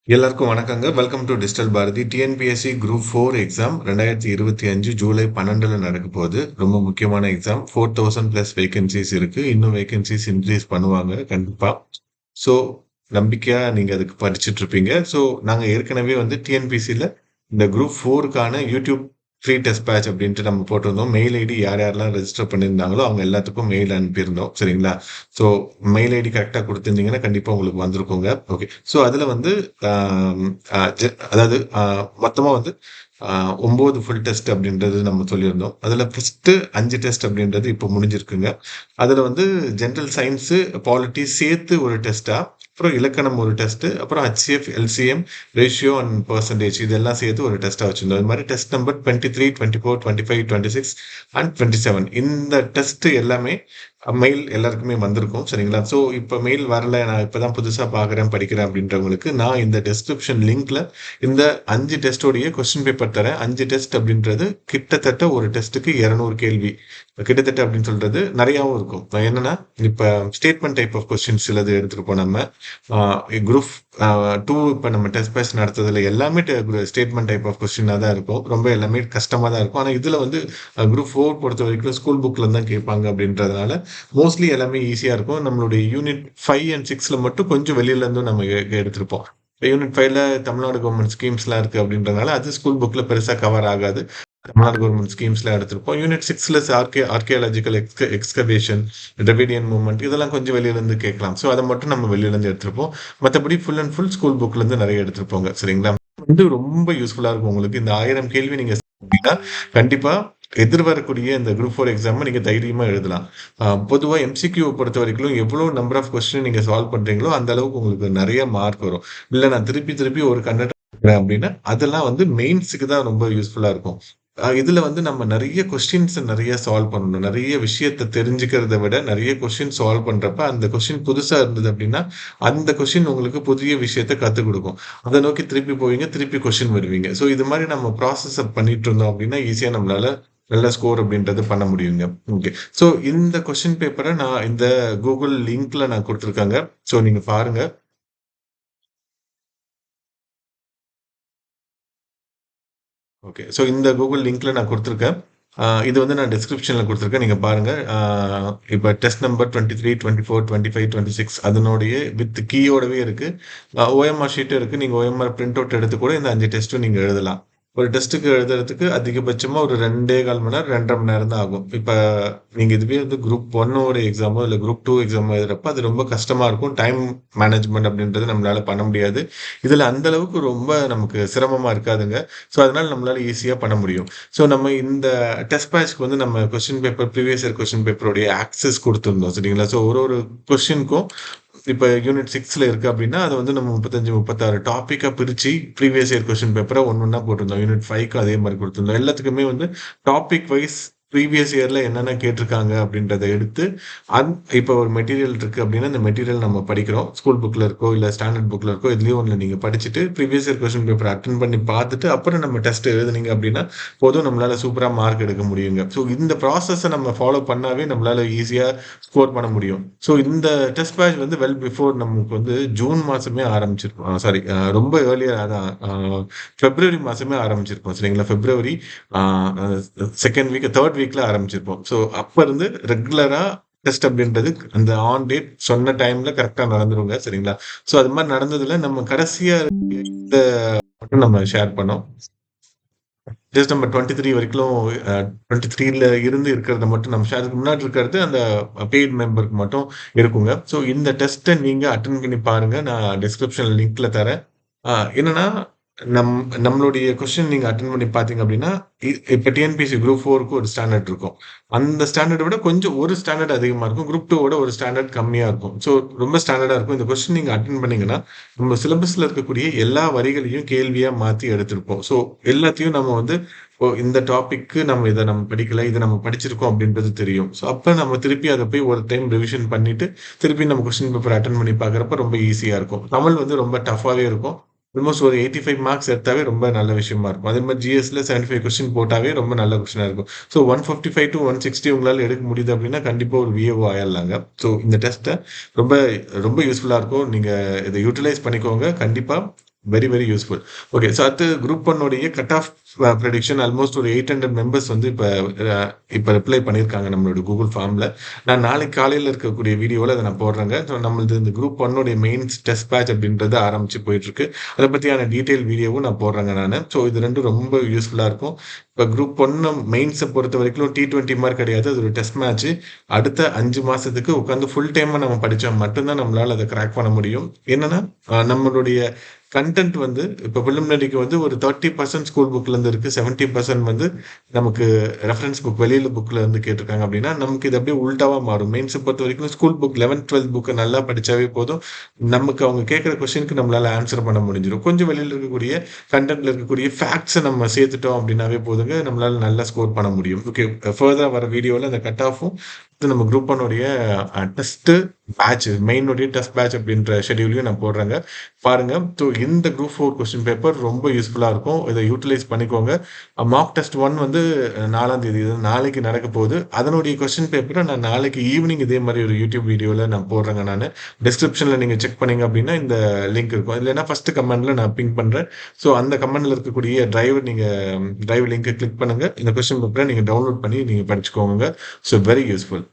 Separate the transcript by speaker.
Speaker 1: எல்லாருக்கும் வணக்கங்க. Welcome to digital Bharathi. TNPSC group 4 exam 2025 July 12ல நடக்க போகுது. ரொம்ப முக்கியமான எக்ஸாம். 4000 பிளஸ் வேகன்சிஸ் இருக்கு. இன்னும் வேகன்சிஸ் இன்க்ரீஸ் பண்ணுவாங்க கண்டிப்பா. ஸோ நம்பிக்கையா நீங்க அதுக்கு படிச்சுட்டு இருப்பீங்க. ஸோ நாங்க ஏற்கனவே வந்து டிஎன்பிஎஸ்சில இந்த குரூப் 4க்கான யூடியூப் ஃப்ரீ டெஸ்ட் பேட்ச் அப்படின்ட்டு நம்ம போட்டிருந்தோம். மெயில் ஐடி யார் யாரெல்லாம் ரெஜிஸ்டர் பண்ணியிருந்தாங்களோ அவங்க எல்லாத்துக்கும் மெயில் அனுப்பியிருந்தோம். சரிங்களா? ஸோ மெயில் ஐடி கரெக்டாக கொடுத்துருந்தீங்கன்னா கண்டிப்பாக உங்களுக்கு வந்திருக்குங்க. ஓகே. ஸோ அதில் வந்து அதாவது மொத்தமாக வந்து 9 ஃபுல் டெஸ்ட் அப்படின்றது நம்ம சொல்லியிருந்தோம். அதில் ஃபஸ்ட்டு 5 டெஸ்ட் அப்படின்றது இப்போ முடிஞ்சிருக்குங்க. அதில் வந்து ஜென்ரல் சயின்ஸு, பாலிட்டி சேர்த்து ஒரு டெஸ்ட்டா, அப்புறம் இலக்கணம் ஒரு டெஸ்ட், அப்புறம் HCF, LCM, ratio and percentage இதெல்லாம் சேர்த்து ஒரு டெஸ்ட்டாக வச்சிருந்தோம். இது மாதிரி டெஸ்ட் நம்பர் 23, 24, 25, 26 அண்ட் 27 இந்த டெஸ்ட் எல்லாமே மெயில் எல்லாருக்குமே வந்திருக்கும். சரிங்களா? ஸோ இப்போ மெயில் வரல, நான் இப்பதான் புதுசா பார்க்குறேன் படிக்கிறேன் அப்படின்றவங்களுக்கு நான் இந்த டெஸ்கிரிப்ஷன் லிங்க்ல இந்த 5 டெஸ்டோடைய கொஸ்டின் பேப்பர் தரேன். 5 டெஸ்ட் அப்படின்றது கிட்டத்தட்ட ஒரு டெஸ்ட்டுக்கு 200 கேள்வி. கிட்டத்தட்ட அப்படின்னு சொல்றது நிறையாவும் இருக்கும். என்னன்னா இப்ப ஸ்டேட்மெண்ட் டைப் ஆஃப் கொஸ்டின்ஸ் சிலது எடுத்திருப்போம் நம்ம. குரூப் 2 இப்போ நம்ம டெஸ்ட் பேட்ச் நடத்துறதுல எல்லாமே ஸ்டேட்மெண்ட் டைப் ஆஃப் கொஸ்டினாக தான் இருக்கும். ரொம்ப எல்லாமே கஷ்டமாக தான் இருக்கும். ஆனால் இதில் வந்து குரூப் 4 பொறுத்த வரைக்கும் ஸ்கூல் புக்கில் தான் கேட்பாங்க அப்படின்றதுனால மோஸ்ட்லி எல்லாமே ஈஸியாக இருக்கும். நம்மளுடைய யூனிட் 5 அண்ட் 6ல மட்டும் கொஞ்சம் வெளியில இருந்தும் நம்ம எடுத்திருப்போம். இப்போ யூனிட் 5ல தமிழ்நாடு கவர்மெண்ட் ஸ்கீம்ஸ்லாம் இருக்குது அப்படின்றதுனால அது ஸ்கூல் புக்கில் பெருசாக கவர் ஆகாது. தமிழ்நாடு கவர்மெண்ட் ஸ்கீம்ஸ்லாம் எடுத்திருப்போம். யூனிட் 6ல ஆர்கியாலஜிக்கல் எக்ஸ்கவேஷன், டிராவிடியன் மூவ்மெண்ட் இதெல்லாம் கொஞ்சம் வெளியில இருந்து கேட்கலாம். ஸோ அதை மட்டும் நம்ம வெளியில இருந்து எடுத்திருப்போம். மற்றபடி ஃபுல் அண்ட் ஃபுல் ஸ்கூல் புக்ல இருந்து நிறைய எடுத்திருப்போங்க. சரிங்களா? வந்து ரொம்ப யூஸ்ஃபுல்லா இருக்கும் உங்களுக்கு. இந்த 1000 கேள்வி நீங்க அப்படின்னா கண்டிப்பா எதிர்வரக்கூடிய இந்த குரூப் 4 எக்ஸாம் நீங்க தைரியமா எழுதலாம். பொதுவா எம்சிக்யூ பொறுத்த வரைக்கும் எவ்வளவு நம்பர் ஆஃப் கொஸ்டின் நீங்க சால்வ் பண்றீங்களோ அந்த அளவுக்கு உங்களுக்கு நிறைய மார்க் வரும். இல்ல நான் திருப்பி திருப்பி ஒரு கண்டென்ட் அப்படின்னா அதெல்லாம் வந்து மெயின்ஸுக்கு தான் ரொம்ப யூஸ்ஃபுல்லா இருக்கும். இதுல வந்து நம்ம நிறைய கொஸ்டின்ஸ் நிறைய சால்வ் பண்ணணும். நிறைய விஷயத்த தெரிஞ்சுக்கிறத விட நிறைய கொஸ்டின் சால்வ் பண்றப்ப அந்த கொஸ்டின் புதுசா இருந்தது அப்படின்னா அந்த கொஸ்டின் உங்களுக்கு புதிய விஷயத்த கத்துக் கொடுக்கும். அதை நோக்கி திருப்பி போவீங்க, திருப்பி கொஸ்டின் வருவீங்க. ஸோ இது மாதிரி நம்ம ப்ராசஸ் பண்ணிட்டு இருந்தோம் அப்படின்னா ஈஸியா நம்மளால நல்ல ஸ்கோர் அப்படின்றது பண்ண முடியுங்க. ஓகே. ஸோ இந்த கொஸ்டின் பேப்பரை நான் இந்த கூகுள் லிங்க்ல நான் கொடுத்துருக்கேங்க. ஸோ நீங்க பாருங்க. ஓகே. ஸோ இந்த கூகுள் லிங்க்ல நான் கொடுத்துருக்கேன். இது வந்து நான் டிஸ்கிரிப்ஷன்ல கொடுத்துருக்கேன். நீங்க பாருங்க. இப்போ டெஸ்ட் நம்பர் 23, 24, 25, 26 அதனுடைய வித் கீயோடவே இருக்கு. OMR ஷீட்டும் இருக்கு. நீங்க OMR பிரிண்ட் அவுட் எடுத்து கூட இந்த 5 டெஸ்ட்டும் நீங்க எழுதலாம். ஒரு டெஸ்ட்டுக்கு எழுதுறதுக்கு அதிகபட்சமா ஒரு 2 1/4 மணி நேரம், 2 1/2 மணி நேரம் தான் ஆகும். இப்ப நீங்க இதுவே வந்து குரூப் 1 ஒரு எக்ஸாமோ இல்ல குரூப் 2 எக்ஸாமோ எழுதுறப்ப அது ரொம்ப கஷ்டமா இருக்கும். டைம் மேனேஜ்மெண்ட் அப்படின்றது நம்மளால பண்ண முடியாது. இதுல அந்த அளவுக்கு ரொம்ப நமக்கு சிரமமா இருக்காதுங்க. ஸோ அதனால நம்மளால ஈஸியா பண்ண முடியும். ஸோ நம்ம இந்த டெஸ்ட் பேட்ச்க்கு வந்து நம்ம question paper previous year question பேப்பருடைய ஆக்சஸ் கொடுத்துருந்தோம். சரிங்களா? ஸோ ஒரு ஒரு கொஸ்டினுக்கும் இப்ப யூனிட் 6ல இருக்கு அப்படின்னா அதை வந்து நம்ம 35 36 டாபிக்கா பிரிச்சு ப்ரீவியஸ் இயர் கொஸ்டின் பேப்பரை ஒன்னொன்னா போட்டிருந்தோம். யூனிட் 5க்கு அதே மாதிரி கொடுத்திருந்தோம். எல்லாத்துக்குமே வந்து டாபிக் வைஸ் ப்ரீவியஸ் இயர்ல என்னென்ன கேட்டிருக்காங்க அப்படின்றத எடுத்து இப்போ ஒரு மெட்டீரியல் இருக்கு அப்படின்னா இந்த மெட்டீரியல் நம்ம படிக்கிறோம். ஸ்கூல் புக்ல இருக்கோ இல்ல ஸ்டாண்டர்ட் புக்ல இருக்கோ இதுலயும் ஒன்று நீங்க படிச்சுட்டு previous year question paper attend பண்ணி பார்த்துட்டு அப்புறம் நம்ம டெஸ்ட் எழுதுனீங்க அப்படின்னா போதும், நம்மளால சூப்பரா மார்க் எடுக்க முடியுங்க. ஸோ இந்த ப்ராசஸை நம்ம ஃபாலோ பண்ணாவே நம்மளால ஈஸியா ஸ்கோர் பண்ண முடியும். ஸோ இந்த டெஸ்ட் பேட்ச் வந்து வெல் பிஃபோர் நமக்கு வந்து ஜூன் மாசமே ஆரம்பிச்சிருக்கோம். சாரி, ரொம்ப ஏர்லியர் அதான் பிப்ரவரி மாசமே ஆரம்பிச்சிருக்கோம். சரிங்களா? பிப்ரவரி செகண்ட் வீக், தேர்ட் வீக்ல ஆரம்பிச்சிருப்போம். ஸோ அப்ப இருந்து ரெகுலரா டெஸ்ட் அப்படின்றது அந்த ஆன் டேட் சொன்ன டைம்ல கரெக்டா நடந்துருங்க. சரிங்களா? ஸோ அது மாதிரி நடந்ததுல நம்ம கடைசியா இந்த மட்டும் நம்ம ஷேர் பண்ணோம். டெஸ்ட் நம்பர் 23 வரைக்கும் 23ல இருந்து இருக்கிறத மட்டும் நம்ம ஷேர், முன்னாடி இருக்கிறது அந்த பெய்ட் மெம்பருக்கு மட்டும் இருக்குங்க. ஸோ இந்த டெஸ்ட்டை நீங்க அட்டன் பண்ணி பாருங்க. நான் டிஸ்கிரிப்ஷன் லிங்க்ல தரேன். என்னன்னா நம் நம்மளுடைய கொஸ்டின் நீங்க அட்டெண்ட் பண்ணி பார்த்தீங்க அப்படின்னா, இப்ப டிஎன்பிஎஸ்சி குரூப் 4க்கு ஒரு ஸ்டாண்டர்ட் இருக்கும். அந்த ஸ்டாண்டர்ட விட கொஞ்சம் ஒரு ஸ்டாண்டர்ட் அதிகமா இருக்கும். குரூப் 2வோட ஒரு ஸ்டாண்டர்ட் கம்மியா இருக்கும். ஸோ ரொம்ப ஸ்டாண்டர்டா இருக்கும். இந்த கொஸ்டின் நீங்க அட்டெண்ட் பண்ணீங்கன்னா, நம்ம சிலபஸ்ல இருக்கக்கூடிய எல்லா வரிகளையும் கேள்வியா மாத்தி எடுத்திருப்போம். ஸோ எல்லாத்தையும் நம்ம வந்து இந்த டாபிக்கு நம்ம படிக்கல, இத நம்ம படிச்சிருக்கோம் அப்படின்றது தெரியும். ஸோ அப்ப நம்ம திருப்பி அத போய் ஒரு டைம் ரிவிஷன் பண்ணிட்டு, திருப்பி நம்ம கொஸ்டின் பேப்பர் அட்டெண்ட் பண்ணி பார்க்குறப்ப ரொம்ப ஈஸியா இருக்கும். தமிழ் வந்து ரொம்ப டஃப்பாவே இருக்கும். ஆல்மோஸ்ட் ஒரு 85 மார்க்ஸ் எடுத்தாவே ரொம்ப நல்ல விஷயமா இருக்கும். அதே மாதிரி ஜிஎஸ்ல 75 கொஸ்டின் போட்டாவே ரொம்ப நல்ல கொஸ்டினா இருக்கும். ஸோ 155 to 160 உங்களால எடுக்க முடியுது அப்படின்னா கண்டிப்பா ஒரு விஏஓ ஆயிடலாங்க. ஸோ இந்த டெஸ்ட்டை ரொம்ப ரொம்ப யூஸ்ஃபுல்லா இருக்கும். நீங்க இதை யூட்டிலைஸ் பண்ணிக்கோங்க. கண்டிப்பா very very useful. Okay. So அடுத்து குரூப் 1 உடைய கட் ஆஃப் ப்ரெடிக்ஷன் ஆல்மோஸ்ட் ஒரு 800 மெம்பர்ஸ் வந்து இப்ப ரிப்ளை பண்ணியிருக்காங்க நம்மளோட கூகுள் ஃபார்ம்ல. நான் நாளைக்கு காலையில இருக்கக்கூடிய வீடியோல அத நான் போடுறேங்க. ஸோ நம்மளது இந்த குரூப் 1 உடைய மெயின்ஸ் டெஸ்ட் பேட்ச் அப்படின்றது ஆரம்பிச்சு போயிட்டுருக்கு. அத பத்தியான டீட்டெயில் வீடியோவும் நான் போடுறேங்க நானு. ஸோ இது 2ம் ரொம்ப யூஸ்ஃபுல்லா இருக்கும். இப்ப குரூப் 1 மெயின்ஸ பொறுத்தவரைக்கும் T20 மாரி கிடையாது. அது ஒரு டெஸ்ட் மேட்ச். அடுத்த 5 மாசத்துக்கு உட்கார்ந்து ஃபுல் டைமா நம்ம படிச்சா மட்டும் தான் நம்மளால அத கிராக் பண்ண முடியும். என்னன்னா, நம்மளுடைய கன்டென்ட் வந்து இப்ப பிலிமினரிக்கு வந்து ஒரு 30% ஸ்கூல் புக்ல இருந்து இருக்கு. 70% வந்து நமக்கு ரெஃபரன்ஸ் புக் வெளியில புக்ல இருந்து கேட்டிருக்காங்க அப்படின்னா, நமக்கு இது அப்படியே உல்டாவா மாறும். மெயின்ஸ பொறுத்தவரைக்கும் ஸ்கூல் புக் 11த், 12த் புக்க நல்லா படிச்சாவே போதும். நமக்கு அவங்க கேட்கிற கொஸ்டினுக்கு நம்மளால ஆன்சர் பண்ண முடிஞ்சிரும். கொஞ்சம் வெளியில இருக்கக்கூடிய கன்டென்ட்ல இருக்கக்கூடிய ஃபேக்ட்ஸ நம்ம சேர்த்துட்டோம் அப்படின்னாவே போதுங்க. நம்மளால நல்லா ஸ்கோர் பண்ண முடியும். ஓகே. ஃபர்தரா வர வீடியோல அந்த கட் ஆஃப்பும் நம்ம குரூப் 1 உடைய டெஸ்ட் பேட்ச் மெயினுடைய டெஸ்ட் பேட்ச் அப்படின்ற ஷெட்யூலையும் நான் போடுறேங்க. பாருங்க. ஸோ இந்த குரூப் 4 கொஸ்டின் பேப்பர் ரொம்ப யூஸ்ஃபுல்லா இருக்கும். இத யூட்டிலைஸ் பண்ணிக்கோங்க. மார்க் டெஸ்ட் 1 வந்து 4ஆம் தேதி நாளைக்கு நடக்க போகுது. அதனுடைய கொஸ்டின் பேப்பர நான் நாளைக்கு ஈவினிங் இதே மாரி ஒரு யூடியூப் வீடியோல நான் போடுறேங்க நானு. டிஸ்கிரிப்ஷன்ல நீங்க செக் பண்ணீங்க அப்படின்னா இந்த லிங்க் இருக்கும். இல்லைன்னா ஃபர்ஸ்ட் கமெண்ட்ல நான் பின் பண்றேன். ஸோ அந்த கமெண்ட்ல இருக்கக்கூடிய டிரைவ் லிங்க்க கிளிக் பண்ணுங்க. இந்த கொஸ்டின் பேப்பர நீங்க டவுன்லோட் பண்ணி நீங்க படிச்சுக்கோங்க. So very useful.